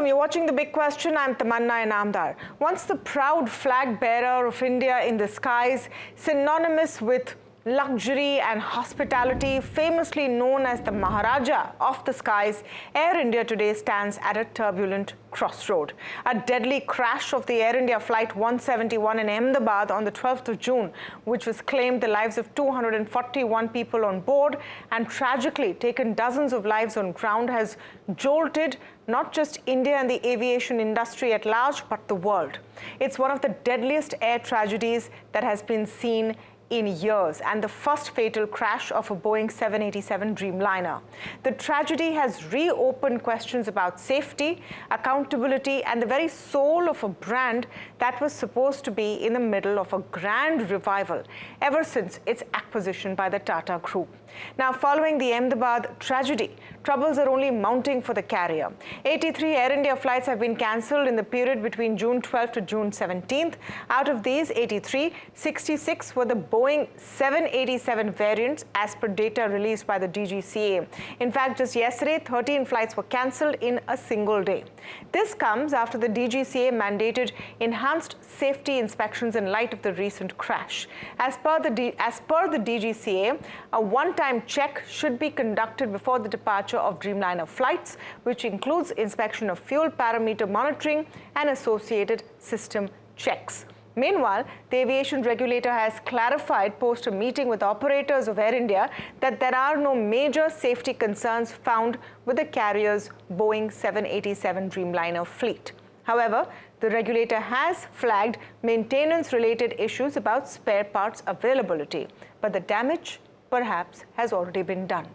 Welcome. You're watching The Big Question. I'm Tamanna Inamdar. Once the proud flag bearer of India in the skies, synonymous with luxury and hospitality, famously known as the Maharaja of the skies, Air India today stands at a turbulent crossroad. A deadly crash of the Air India flight 171 in Ahmedabad on the 12th of June, which has claimed the lives of 241 people on board and tragically taken dozens of lives on ground, has jolted not just India and the aviation industry at large, but the world. It's one of the deadliest air tragedies that has been seen in years, and the first fatal crash of a Boeing 787 Dreamliner. The tragedy has reopened questions about safety, accountability, and the very soul of a brand that was supposed to be in the middle of a grand revival ever since its acquisition by the Tata Group. Now, following the Ahmedabad tragedy, troubles are only mounting for the carrier. 83 Air India flights have been cancelled in the period between June 12th to June 17th. Out of these 83, 66 were the Boeing 787 variants as per data released by the DGCA. In fact, just yesterday, 13 flights were cancelled in a single day. This comes after the DGCA mandated enhanced safety inspections in light of the recent crash. As per the DGCA, a one-time check should be conducted before the departure of Dreamliner flights, which includes inspection of fuel parameter monitoring and associated system checks. Meanwhile, the aviation regulator has clarified post a meeting with operators of Air India that there are no major safety concerns found with the carrier's Boeing 787 Dreamliner fleet. However, the regulator has flagged maintenance-related issues about spare parts availability, but the damage perhaps has already been done.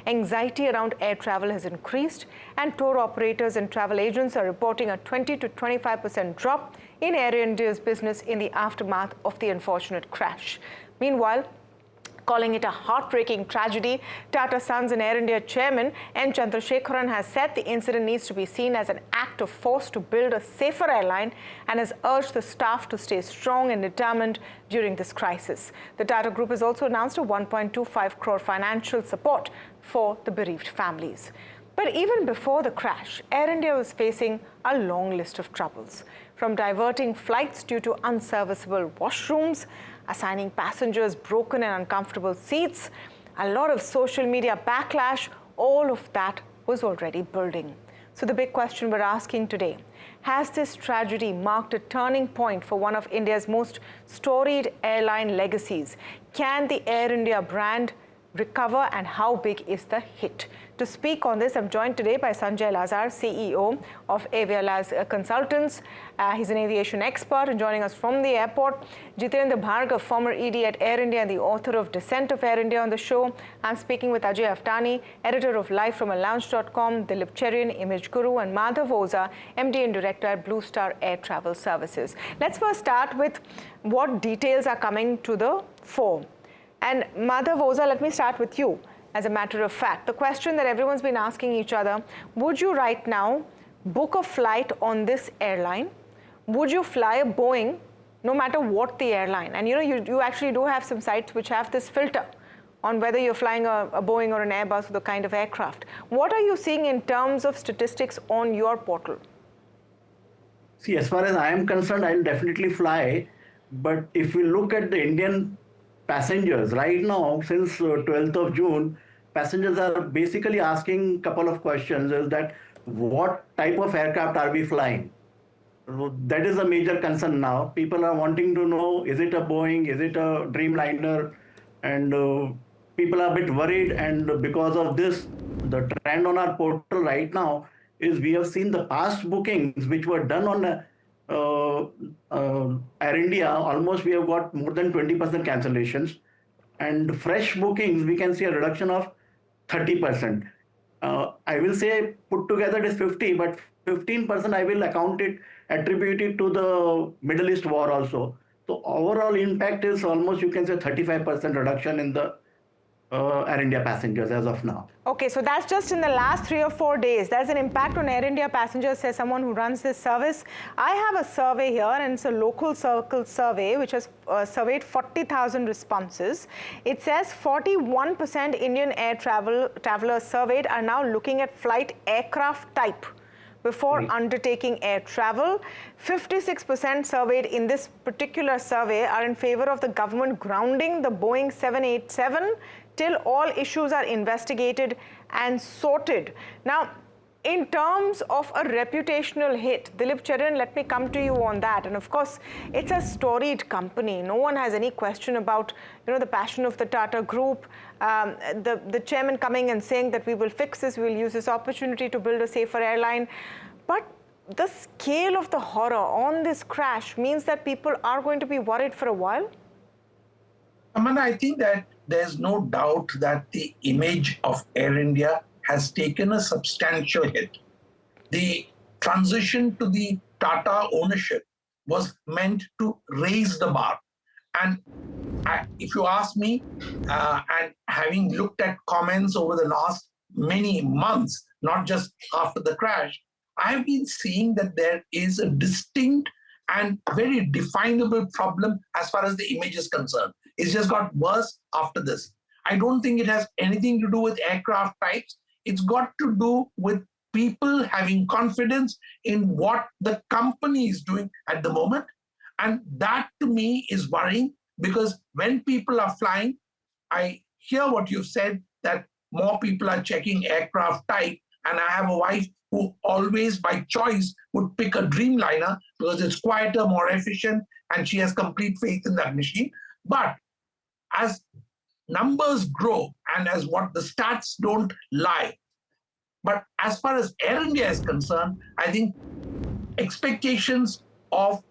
Anxiety around air travel has increased, and tour operators and travel agents are reporting a 20 to 25% drop in Air India's business in the aftermath of the unfortunate crash. Meanwhile, calling it a heartbreaking tragedy, Tata Sons and Air India chairman N. Chandrasekaran has said the incident needs to be seen as an act of force to build a safer airline and has urged the staff to stay strong and determined during this crisis. The Tata Group has also announced a 1.25 crore financial support for the bereaved families. But even before the crash, Air India was facing a long list of troubles, from diverting flights due to unserviceable washrooms, assigning passengers broken and uncomfortable seats, a lot of social media backlash. All of that was already building. So the big question we're asking today, has this tragedy marked a turning point for one of India's most storied airline legacies? Can the Air India brand recover, and how big is the hit? To speak on this, I'm joined today by Sanjay Lazar, CEO of Avialaz Consultants. He's an aviation expert, and joining us from the airport, Jitendra Bhargav, former ED at Air India and the author of Descent of Air India on the show. I'm speaking with Ajay Aftani, editor of Live from a Lounge.com, Dilip Cherian, Image Guru, and Madhav Oza, MD and director at Blue Star Air Travel Services. Let's first start with what details are coming to the fore. And Madhav Oza, let me start with you. As a matter of fact, the question that everyone's been asking each other, would you right now book a flight on this airline? Would you fly a Boeing, no matter what the airline? And you actually do have some sites which have this filter on whether you're flying a Boeing or an Airbus or the kind of aircraft. What are you seeing in terms of statistics on your portal? See, as far as I am concerned, I'll definitely fly. But if we look at the Indian passengers right now, since 12th of June, passengers are basically asking a couple of questions, is that what type of aircraft are we flying? So that is a major concern now. People are wanting to know, is it a Boeing, is it a Dreamliner? And people are a bit worried, and because of this, the trend on our portal right now is we have seen the past bookings which were done on Air India. Almost we have got more than 20% cancellations, and fresh bookings we can see a reduction of 30%. I will say put together it is 50, but 15% I will attribute it to the Middle East war also. So overall impact is almost, you can say, 35% reduction in the Air India passengers as of now. Okay, so that's just in the last 3 or 4 days. There's an impact on Air India passengers, says someone who runs this service. I have a survey here, and it's a local circle survey which has surveyed 40,000 responses. It says 41% Indian air travelers surveyed are now looking at flight aircraft type before undertaking air travel. 56% surveyed in this particular survey are in favor of the government grounding the Boeing 787 till all issues are investigated and sorted. Now, in terms of a reputational hit, Dilip Charan, let me come to you on that. And of course, it's a storied company. No one has any question about, the passion of the Tata Group. The chairman coming and saying that we will fix this, we will use this opportunity to build a safer airline. But the scale of the horror on this crash means that people are going to be worried for a while. Amanda, I think that there's no doubt that the image of Air India has taken a substantial hit. The transition to the Tata ownership was meant to raise the bar. And if you ask me, and having looked at comments over the last many months, not just after the crash, I've been seeing that there is a distinct and very definable problem as far as the image is concerned. It's just got worse after this. I don't think it has anything to do with aircraft types. It's got to do with people having confidence in what the company is doing at the moment. And that to me is worrying, because when people are flying, I hear what you've said, that more people are checking aircraft type. And I have a wife who always by choice would pick a Dreamliner because it's quieter, more efficient, and she has complete faith in that machine. But as numbers grow and as what the stats don't lie, but as far as Air India is concerned, I think expectations of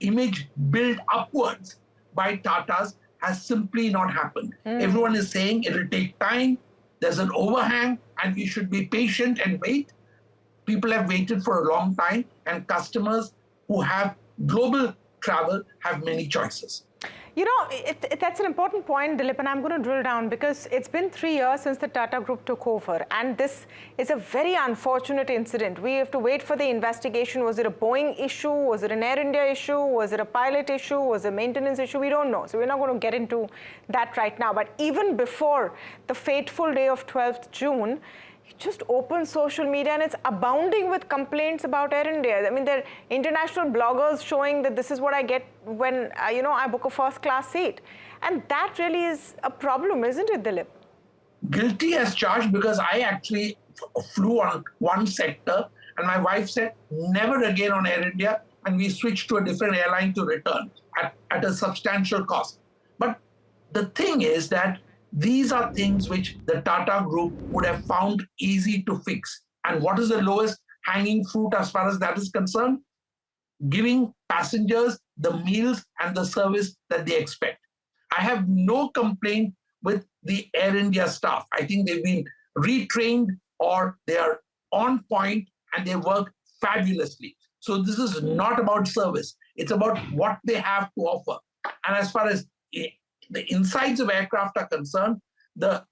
image built upwards by Tatas has simply not happened. Everyone is saying it will take time, there's an overhang, and we should be patient and wait. People have waited for a long time, and customers who have global travel have many choices. That's an important point, Dilip, and I'm going to drill down, because it's been 3 years since the Tata Group took over, and this is a very unfortunate incident. We have to wait for the investigation. Was it a Boeing issue? Was it an Air India issue? Was it a pilot issue? Was it a maintenance issue? We don't know. So we're not going to get into that right now. But even before the fateful day of 12th June, just open social media and it's abounding with complaints about Air India. I mean, there are international bloggers showing that this is what I get when, I book a first class seat. And that really is a problem, isn't it, Dilip? Guilty as charged, because I actually flew on one sector and my wife said, never again on Air India. And we switched to a different airline to return at a substantial cost. But the thing is that these are things which the Tata Group would have found easy to fix. And what is the lowest hanging fruit as far as that is concerned? Giving passengers the meals and the service that they expect. I have no complaint with the Air India staff. I think they've been retrained, or they are on point and they work fabulously. So this is not about service. It's about what they have to offer. And as far as the insides of aircraft are concerned, the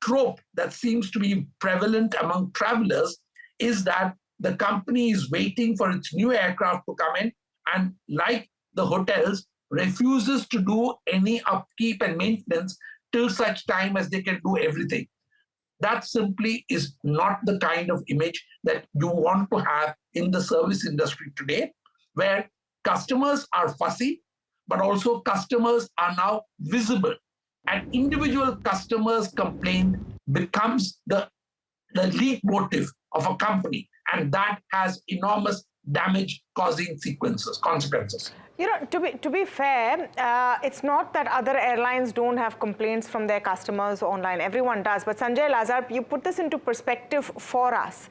trope that seems to be prevalent among travelers is that the company is waiting for its new aircraft to come in, and like the hotels, refuses to do any upkeep and maintenance till such time as they can do everything. That simply is not the kind of image that you want to have in the service industry today, where customers are fussy, but also customers are now visible. And individual customers' complaint becomes the leitmotif of a company. And that has enormous damage-causing consequences. To be fair, it's not that other airlines don't have complaints from their customers online. Everyone does. But Sanjay Lazar, you put this into perspective for us.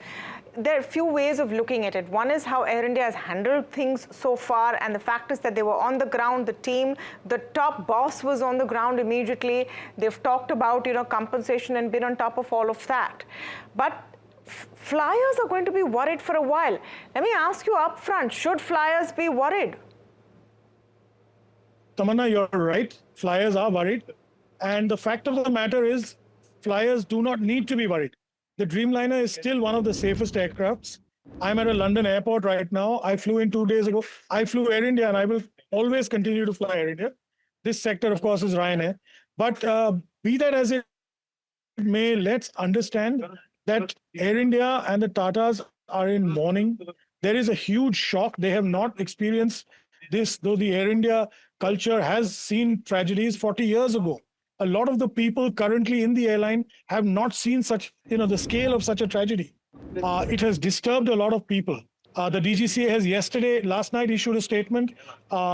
There are a few ways of looking at it. One is how Air India has handled things so far, and the fact is that they were on the ground, the team, the top boss was on the ground immediately. They've talked about, compensation and been on top of all of that. But flyers are going to be worried for a while. Let me ask you up front, should flyers be worried? Tamanna, you're right. Flyers are worried. And the fact of the matter is, flyers do not need to be worried. The Dreamliner is still one of the safest aircrafts. I'm at a London airport right now. I flew in 2 days ago. I flew Air India, and I will always continue to fly Air India. This sector, of course, is Ryanair. But be that as it may, let's understand that Air India and the Tatas are in mourning. There is a huge shock. They have not experienced this, though the Air India culture has seen tragedies 40 years ago. A lot of the people currently in the airline have not seen such, the scale of such a tragedy. It has disturbed a lot of people. The DGCA has last night issued a statement.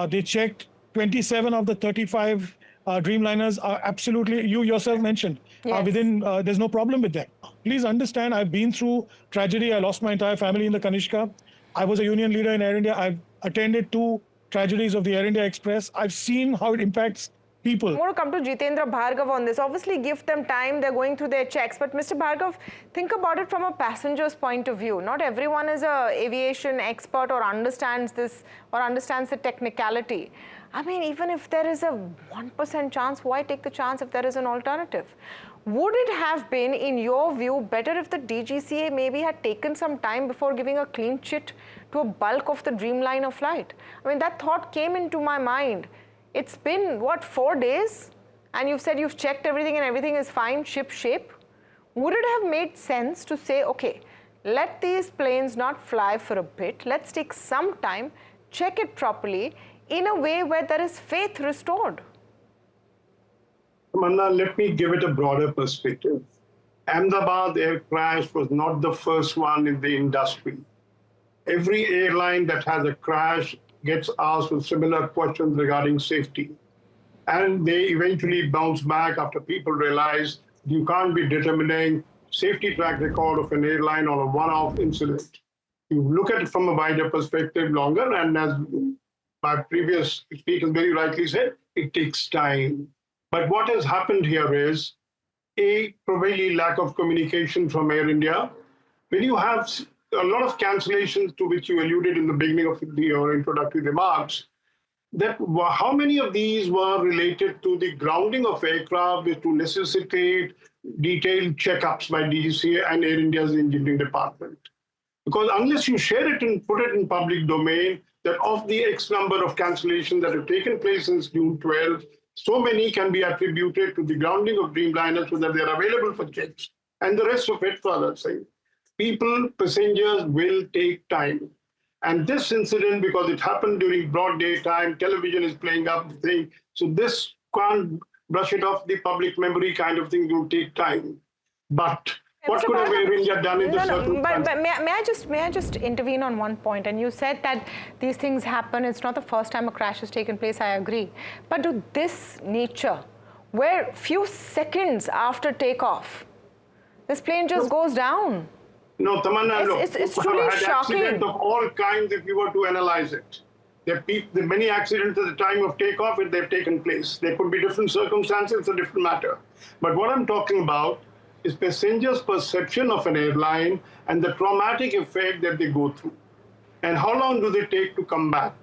They checked 27 of the 35 Dreamliners are absolutely, you yourself mentioned, Yes. there's no problem with that. Please understand, I've been through tragedy. I lost my entire family in the Kanishka. I was a union leader in Air India. I've attended 2 tragedies of the Air India Express. I've seen how it impacts people. I want to come to Jitendra Bhargav on this. Obviously, give them time. They're going through their checks. But Mr. Bhargav, think about it from a passenger's point of view. Not everyone is a aviation expert or understands this or understands the technicality. I mean, even if there is a 1% chance, why take the chance if there is an alternative? Would it have been, in your view, better if the DGCA maybe had taken some time before giving a clean chit to a bulk of the Dreamliner flight? I mean, that thought came into my mind. It's been, what, 4 days? And you've said you've checked everything and everything is fine, ship shape. Would it have made sense to say, okay, let these planes not fly for a bit. Let's take some time, check it properly in a way where there is faith restored? Manna, let me give it a broader perspective. Ahmedabad air crash was not the first one in the industry. Every airline that has a crash gets asked with similar questions regarding safety. And they eventually bounce back after people realize you can't be determining safety track record of an airline on a one-off incident. You look at it from a wider perspective longer, and as my previous speaker very rightly said, it takes time. But what has happened here is probably lack of communication from Air India. When you have a lot of cancellations to which you alluded in the beginning of your introductory remarks, that how many of these were related to the grounding of aircraft which to necessitate detailed checkups by DGCA and Air India's engineering department? Because unless you share it and put it in public domain, that of the X number of cancellations that have taken place since June 12, so many can be attributed to the grounding of Dreamliner so that they are available for checks. And the rest of it, further saying, passengers will take time. And this incident, because it happened during broad daytime, television is playing up the thing. So this can't brush it off the public memory kind of thing will take time. But what could have Air India done in the circumstances? But may I just intervene on one point? And you said that these things happen. It's not the first time a crash has taken place. I agree. But to this nature, where few seconds after takeoff, this plane just goes down. No, Tamanna, look, it's truly shocking. Accidents of all kinds if you were to analyze it. There are many accidents at the time of takeoff if they've taken place. There could be different circumstances, it's a different matter. But what I'm talking about is passengers' perception of an airline and the traumatic effect that they go through. And how long do they take to come back?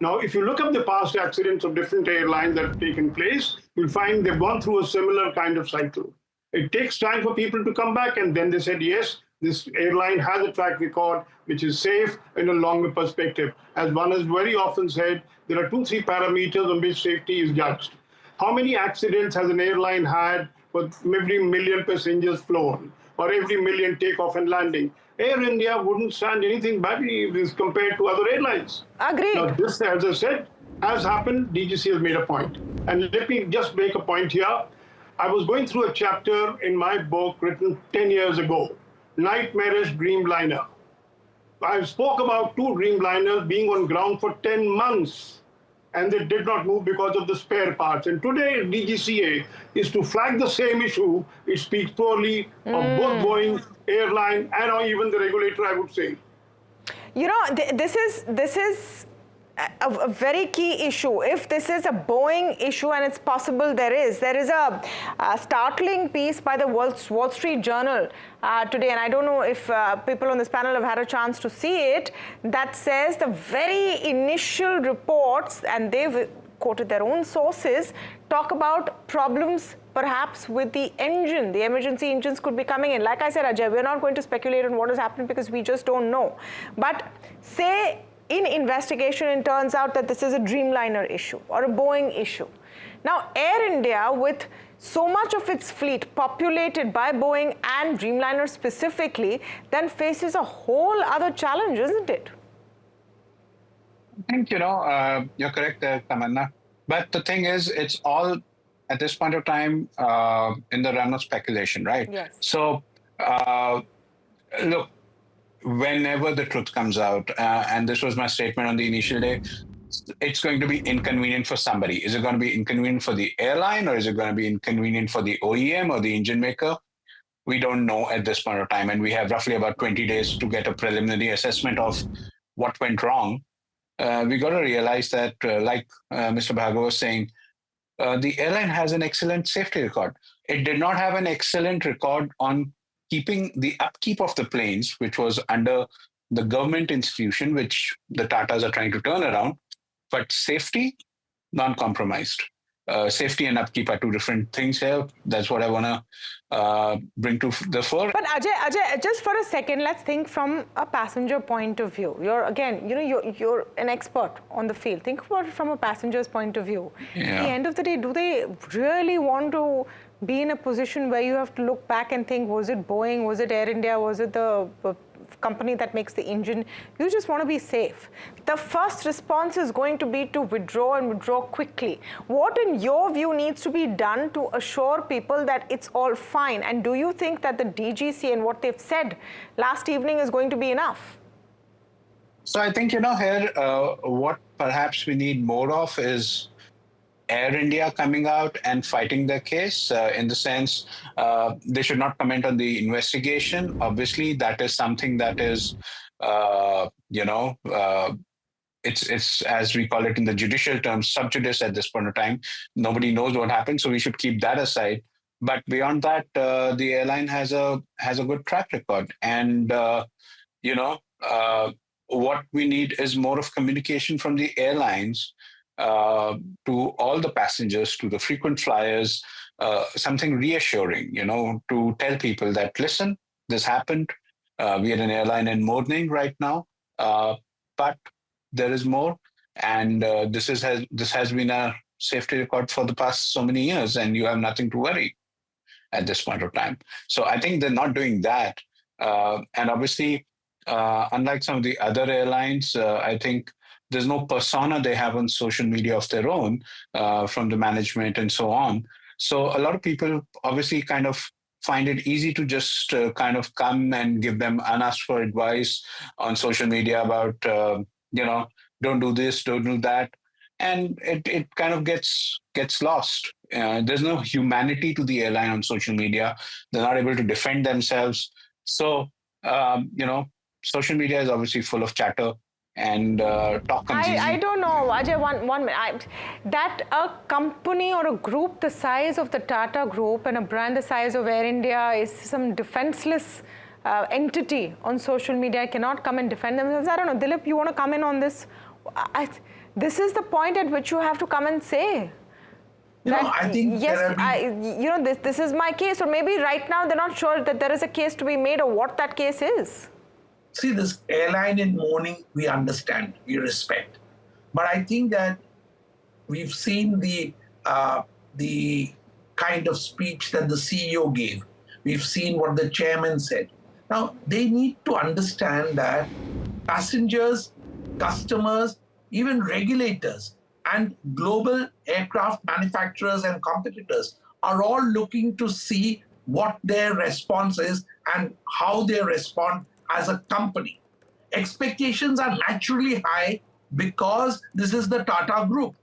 Now, if you look up the past accidents of different airlines that have taken place, you'll find they've gone through a similar kind of cycle. It takes time for people to come back, and then they said, yes, this airline has a track record which is safe in a longer perspective. As one has very often said, there are 2-3 parameters on which safety is judged. How many accidents has an airline had for every million passengers flown or every million takeoff and landing? Air India wouldn't stand anything badly compared to other airlines. Agreed. Now this, as I said, has happened. DGC has made a point. And let me just make a point here. I was going through a chapter in my book written 10 years ago, Nightmarish Dreamliner. I spoke about 2 Dreamliners being on ground for 10 months, and they did not move because of the spare parts. And today, DGCA is to flag the same issue. It speaks poorly of both Boeing, airline, and or even the regulator, I would say. You know, this is a very key issue. If this is a Boeing issue, and it's possible there is a startling piece by the Wall Street Journal today, and I don't know if people on this panel have had a chance to see it, that says the very initial reports, and they've quoted their own sources, talk about problems perhaps with the engine. The emergency engines could be coming in. Like I said, Ajay, we're not going to speculate on what has happened because we just don't know. But say in investigation, it turns out that this is a Dreamliner issue or a Boeing issue. Now, Air India, with so much of its fleet populated by Boeing and Dreamliner specifically, then faces a whole other challenge, isn't it? I think, you're correct there, Tamanna. But the thing is, it's all at this point of time in the realm of speculation, right? Yes. So, look, whenever the truth comes out, and this was my statement on the initial day, it's going to be inconvenient for somebody. Is it going to be inconvenient for the airline, or is it going to be inconvenient for the OEM or the engine maker? We don't know at this point of time, and we have roughly about 20 days to get a preliminary assessment of what went wrong. We got to realize that, like Mr. Bhargava was saying, the airline has an excellent safety record. It did not have an excellent record on keeping the upkeep of the planes, which was under the government institution, which the Tatas are trying to turn around. But safety, non-compromised. Safety and upkeep are two different things here. That's what I want to bring to the fore. But Ajay, just for a second, let's think from a passenger point of view. You're again, you're an expert on the field. Think about it from a passenger's point of view. Yeah. At the end of the day, do they really want to be in a position where you have to look back and think, was it Boeing, was it Air India, was it the company that makes the engine? You just want to be safe. The first response is going to be to withdraw and withdraw quickly. What, in your view, needs to be done to assure people that it's all fine? And do you think that the DGC and what they've said last evening is going to be enough? So I think, here, what perhaps we need more of is Air India coming out and fighting their case in the sense they should not comment on the investigation. Obviously, that is something that is, it's as we call it in the judicial terms, sub judice at this point of time. Nobody knows what happened, so we should keep that aside. But beyond that, the airline has a good track record, and what we need is more of communication from the airlines to all the passengers, to the frequent flyers, something reassuring, to tell people that, listen, this happened. We are an airline in mourning right now, but there is more. And this has been a safety record for the past so many years, and you have nothing to worry at this point of time. So I think they're not doing that. And obviously, unlike some of the other airlines, I think there's no persona they have on social media of their own from the management and so on. So a lot of people obviously kind of find it easy to just kind of come and give them unasked for advice on social media about, don't do this, don't do that. And it kind of gets lost. There's no humanity to the airline on social media. They're not able to defend themselves. So, social media is obviously full of chatter. And talk comes easy. I don't know, Ajay, one minute. That a company or a group the size of the Tata Group and a brand the size of Air India is some defenseless entity on social media, cannot come and defend themselves. I don't know, Dilip, you want to come in on this? This is the point at which you have to come and say. I think yes, this is my case, or maybe right now they're not sure that there is a case to be made or what that case is. See, this airline in mourning, we understand, we respect. But I think that we've seen the kind of speech that the CEO gave. We've seen what the chairman said. Now, they need to understand that passengers, customers, even regulators, and global aircraft manufacturers and competitors are all looking to see what their response is and how they respond as a company. Expectations are naturally high because this is the Tata Group.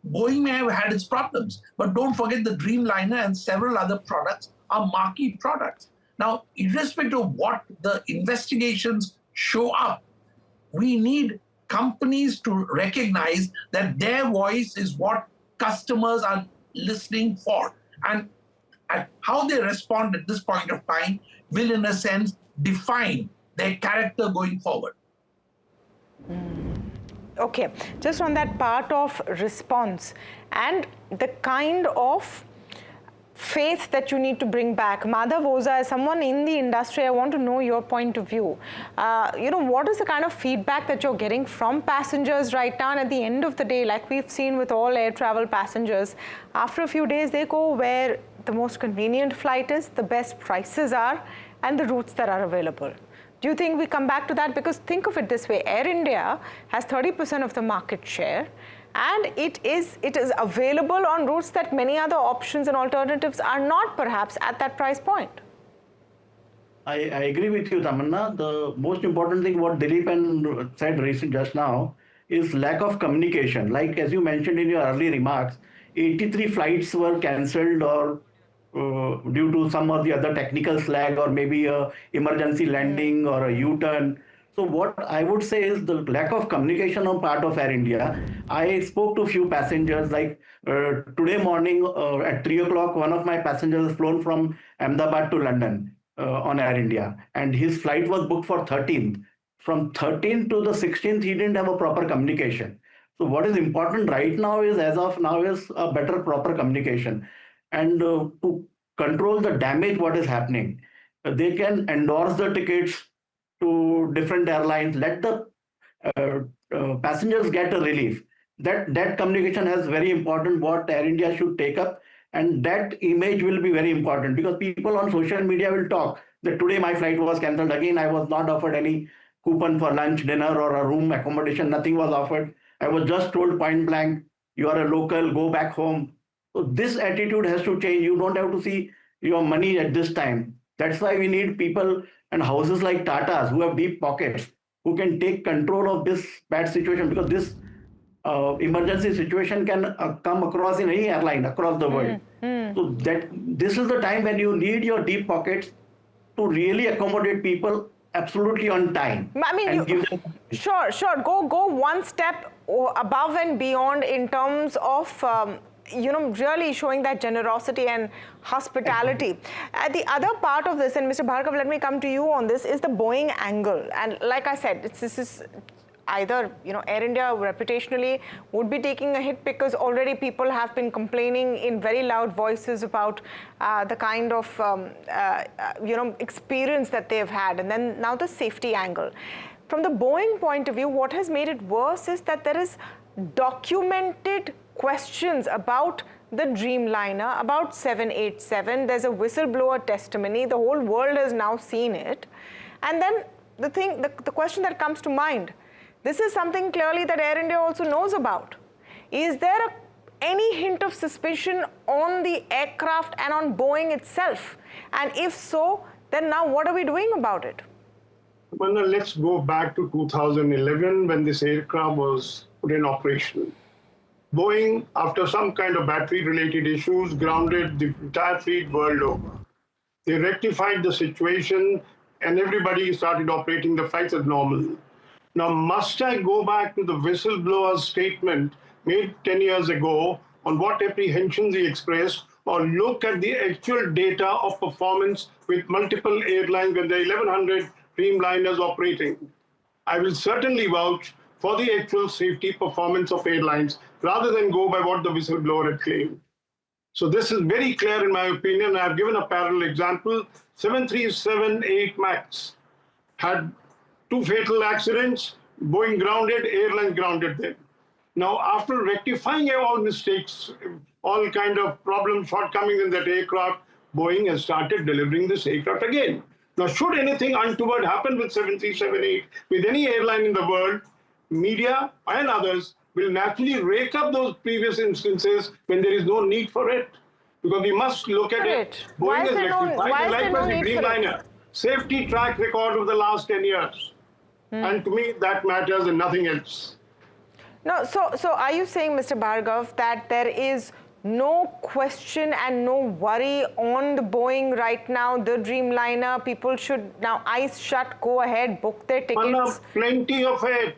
Boeing may have had its problems, but don't forget the Dreamliner and several other products are marquee products. Now, irrespective of what the investigations show up, we need companies to recognize that their voice is what customers are listening for. And how they respond at this point of time will, in a sense, define their character going forward. Okay, just on that part of response and the kind of faith that you need to bring back? Madhav Oza, as someone in the industry, I want to know your point of view. What is the kind of feedback that you're getting from passengers right now? And at the end of the day, like we've seen with all air travel passengers, after a few days, they go where the most convenient flight is, the best prices are, and the routes that are available. Do you think we come back to that? Because think of it this way, Air India has 30% of the market share, and it is available on routes that many other options and alternatives are not perhaps at that price point. I agree with you, Tamanna. The most important thing what Dilip said recently just now is lack of communication. Like as you mentioned in your early remarks, 83 flights were cancelled or due to some of the other technical slag or maybe a emergency landing or a U-turn. So what I would say is the lack of communication on part of Air India. I spoke to a few passengers, like today morning at 3 o'clock, one of my passengers has flown from Ahmedabad to London on Air India, and his flight was booked for 13th. From 13th to the 16th, he didn't have a proper communication. So what is important right now is, as of now, is a better proper communication. And to control the damage what is happening, they can endorse the tickets to different airlines, let the passengers get a relief. That communication is very important, what Air India should take up, and that image will be very important, because people on social media will talk that today my flight was cancelled again, I was not offered any coupon for lunch, dinner or a room accommodation, nothing was offered. I was just told point blank, you are a local, go back home. So this attitude has to change. You don't have to see your money at this time. That's why we need people and houses like Tata's who have deep pockets, who can take control of this bad situation, because this emergency situation can come across in any airline across the world. So that this is the time when you need your deep pockets to really accommodate people absolutely on time. I mean, sure. Go one step above and beyond in terms of really showing that generosity and hospitality. The other part of this, and Mr. Bhargav, let me come to you on this, is the Boeing angle. And like I said, this is either, Air India reputationally would be taking a hit, because already people have been complaining in very loud voices about the kind of, experience that they've had. And then now the safety angle. From the Boeing point of view, what has made it worse is that there is documented questions about the Dreamliner, about 787. There's a whistleblower testimony. The whole world has now seen it. And then the question that comes to mind, this is something clearly that Air India also knows about. Is there any hint of suspicion on the aircraft and on Boeing itself? And if so, then now what are we doing about it? Well, now let's go back to 2011 when this aircraft was put in operation. Boeing, after some kind of battery-related issues, grounded the entire fleet world over. They rectified the situation and everybody started operating the flights as normal. Now, must I go back to the whistleblower's statement made 10 years ago on what apprehensions he expressed, or look at the actual data of performance with multiple airlines when there are 1,100 Dreamliners operating? I will certainly vouch for the actual safety performance of airlines rather than go by what the whistleblower had claimed. So this is very clear in my opinion. I've given a parallel example. 737-8 MAX had 2 fatal accidents, Boeing grounded, airlines grounded them. Now, after rectifying all mistakes, all kind of problems, shortcomings in that aircraft, Boeing has started delivering this aircraft again. Now, should anything untoward happen with 737-8, with any airline in the world, media and others will naturally rake up those previous instances when there is no need for it. Because we must look at it. Boeing is rectified, likewise the Dreamliner. Safety track record of the last 10 years. And to me, that matters and nothing else. No, so are you saying, Mr. Bhargav, that there is no question and no worry on the Boeing right now, the Dreamliner? People should now eyes shut, go ahead, book their tickets? Plenty of it.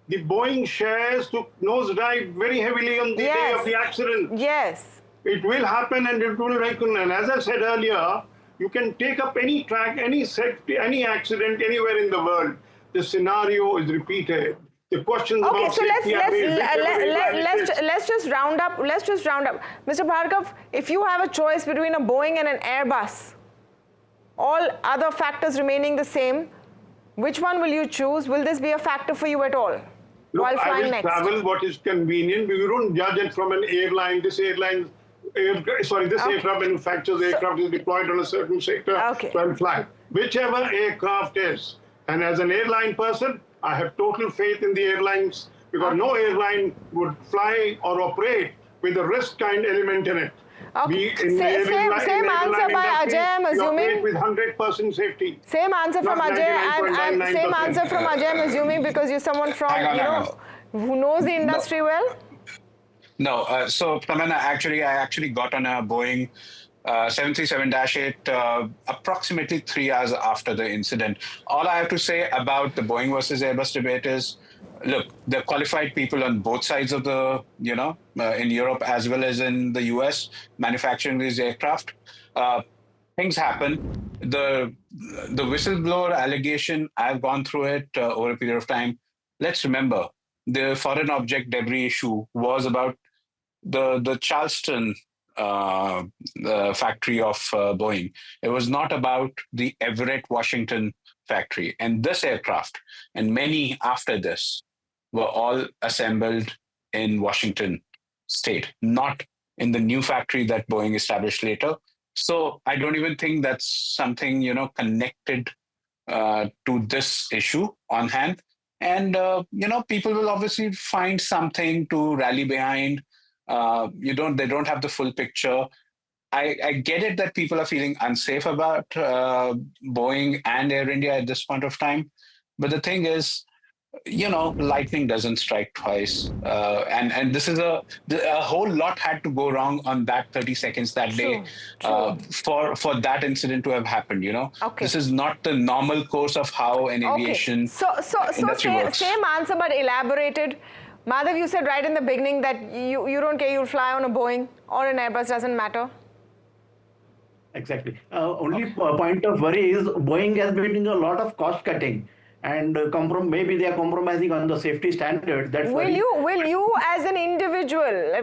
The Boeing shares took nosedive very heavily on the day of the accident. Yes. It will happen and it will reckon. And as I said earlier, you can take up any track, any safety, any accident anywhere in the world. The scenario is repeated. The questions about safety let's just round up. Mr. Bhargav, if you have a choice between a Boeing and an Airbus, all other factors remaining the same, which one will you choose? Will this be a factor for you at all while flying I will next? travel what is convenient. We don't judge it from an airline. This aircraft manufactures aircraft is deployed on a certain sector, so I'll fly. Whichever aircraft is. And as an airline person, I have total faith in the airlines because no airline would fly or operate with a risk kind element in it. Okay. Same answer by Ajay, I'm assuming. With 100% safety. Same answer from Ajay, and same answer from Ajay, I'm assuming, because you're someone from, who knows the industry well. No, so Tamanna, I actually got on a Boeing 737-8 approximately 3 hours after the incident. All I have to say about the Boeing versus Airbus debate is, look, there are qualified people on both sides of the, in Europe as well as in the US, manufacturing these aircraft. Things happen. The whistleblower allegation, I've gone through it over a period of time. Let's remember, the foreign object debris issue was about the Charleston the factory of Boeing. It was not about the Everett, Washington factory. And this aircraft and many after this were all assembled in Washington state, not in the new factory that Boeing established later. So I don't even think that's something, connected to this issue on hand. And, people will obviously find something to rally behind. They don't have the full picture. I get it that people are feeling unsafe about Boeing and Air India at this point of time. But the thing is, lightning doesn't strike twice. And this is a whole lot had to go wrong on that 30 seconds that day for that incident to have happened, Okay. This is not the normal course of how an aviation industry works. Same answer, but elaborated. Madhav, you said right in the beginning that you don't care, you'll fly on a Boeing or an Airbus, doesn't matter. Exactly. Only point of worry is Boeing has been doing a lot of cost cutting, and maybe they are compromising on the safety standards. That's will you as an individual? I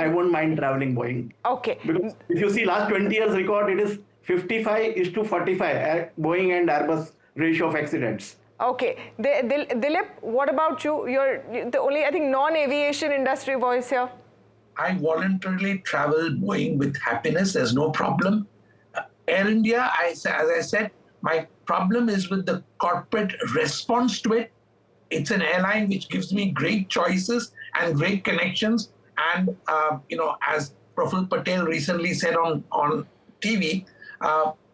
won't mind traveling Boeing. Okay. Because if you see last 20 years record, it is 55:45 Boeing and Airbus ratio of accidents. Okay. Dilip, what about you? You're the only, I think, non-aviation industry voice here. I voluntarily travel Boeing with happiness. There's no problem. Air India, as I said, my problem is with the corporate response to it. It's an airline which gives me great choices and great connections. And, as Praful Patel recently said on TV,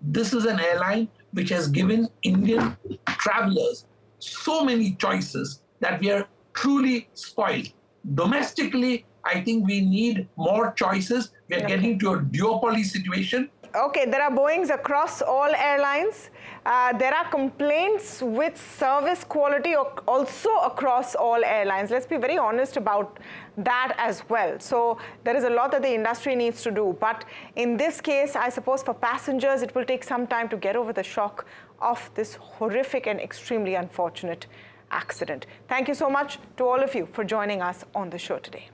this is an airline which has given Indian travelers so many choices that we are truly spoiled. Domestically, I think we need more choices. We are getting to a duopoly situation. Okay, there are Boeings across all airlines. There are complaints with service quality also across all airlines. Let's be very honest about that as well. So there is a lot that the industry needs to do. But in this case, I suppose for passengers, it will take some time to get over the shock of this horrific and extremely unfortunate accident. Thank you so much to all of you for joining us on the show today.